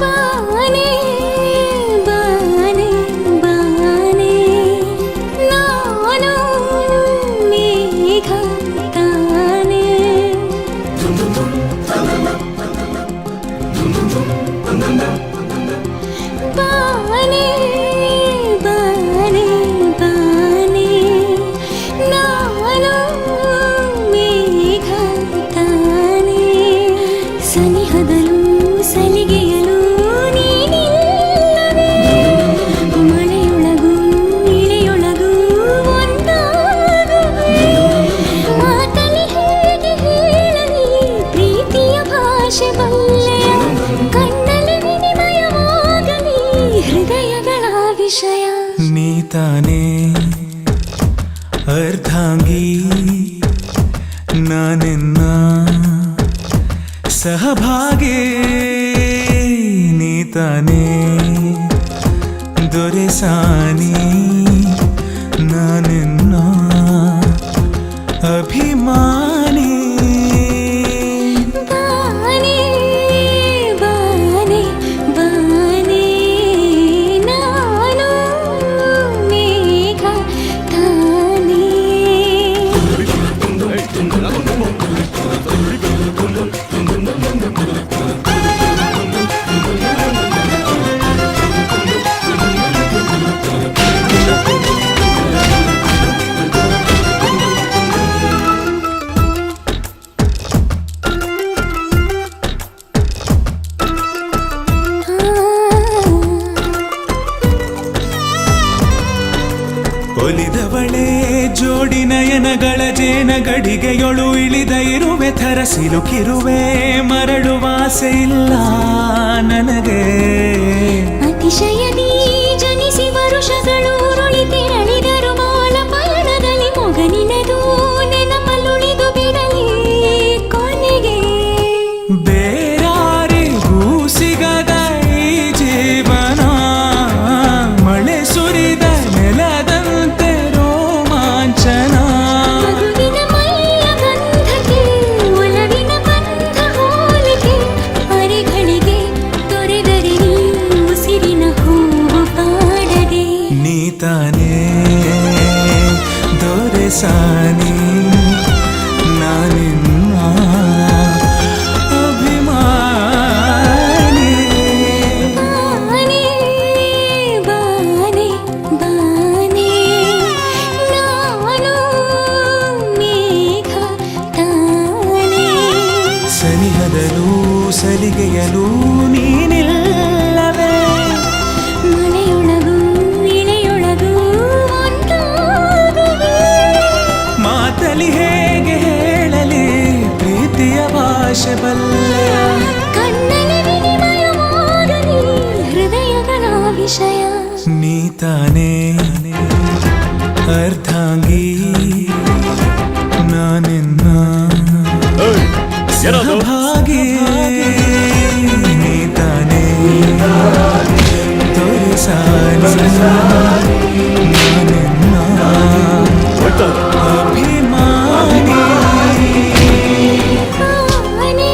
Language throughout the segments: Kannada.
ಬಾನೆ ಬಾನೆ ಬಾನೆ ನಾನು ಮೇಘ ತಾನೆ ಬಾನೆ ಬಾನೆ ಬಾನೆ ನಾನು ಮೇಘ ತಾನೆ ಸನಿಹದಲು ಸಲಿಗೆಯಲು ನೀನಿಲ್ಲವೇ ಮಳೆಯೊಳಗೂ ಇಳೆಯೊಳಗೂ ಒಂದಾಗುವೆ ಮಾತಲಿ ಹೇಗೆ ಹೇಳಲಿ ಪ್ರೀತಿಯ ಭಾಷೆ ಬಲ್ಲೆ ಕಣ್ಣಲ್ಲಿ ವಿನಿಮಯವಾಗಲಿ ಹೃದಯಗಳ ವಿಷಯ ನೀ ತಾನೇ ಅರ್ಧಾಂಗಿ ನಾನೆನ್ನ ಸಹಭಾಗಿ ನೀ ತಾನೇ ದೊರೆಸಾನಿ ನಾನೆನ್ನ ಅಭಿಮಾನಿ ಬಾನೆ ಬಾನೆ ಬಾನೆ ನಾನು ಮೇಘ ತಾನೆ ಒಲಿದವಳೆ ಜೋಡಿ ನಯನಗಳ ಜೇನ ಗಡಿಗೆಯೊಳು ಇಳಿದ ಇರುವೆ ಥರ ಸಿಲುಕಿರುವೆ ಮರಳುವಾಸೆ ಇಲ್ಲ ನನಗೆ ಅತಿಶಯದಿ ಜನಿಸಿ ವರುಷಗಳು ಉರುಳಿ ತೆರಳಿದರು ಮೌನ ಪಯಣದಲ್ಲಿ ಮೊಗನಿನದು ನೆನಪಲುಳಿದು ಬಿಡಲಿ ಕೊನೆಗೆ ಬೇರಾರಿಗೂ ಸಿಗದ ಈ ಜೀವನ ಮಳೆ ಸುರಿದ ನೆಲದಂತೆ ರೋಮಾಂಚನ ಮಗುವಿನ ಮೈಯ ಗಂಧಕ್ಕೆ ಒಲವಿನ ಬಂಧ ಹೋಲಿಕೆ ಅರೆಗಳಿಗೆ ತೊರೆದರೆ ನೀ ಉಸಿರಿನ ಹೂವು ಪಾಡದೆ ನೀ ತಾನೇ ದೊರೆಸಾನಿ ನಾನಿನ್ನ ಅಭಿಮಾನಿ ಬಾನೆ ಬಾನೆ ಬಾನೆ ನಾನು ಮೇಘ ತಾನೆ ಸನಿಹದಲು ಸಲಿಗೆಯಲು ನೀನಿಲ್ಲವೇ ಮಳೆಯೊಳಗೂ ಇಳೆಯೊಳಗೂ ಒಂದಾಗುವೆ ಮಾತಲಿ ಹೇಗೆ ಹೇಳಲಿ ಪ್ರೀತಿಯ ಭಾಷೆ ಬಲ್ಲೆ ಕಣ್ಣಲ್ಲಿ ವಿನಿಮಯವಾಗಲಿ ಹೃದಯಗಳ ವಿಷಯ ನೀ ತಾನೇ ಅರ್ಧಾಂಗಿ ನಾನಿನ್ನ ಸಹಭಾಗಿ ನೀ ತಾನೇ ತೋರಿಸಾನಿ ನಾನಿನ್ನ ಅಭಿಮಾನಿ ಬಾನೆ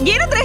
ಏನಂದ್ರೆ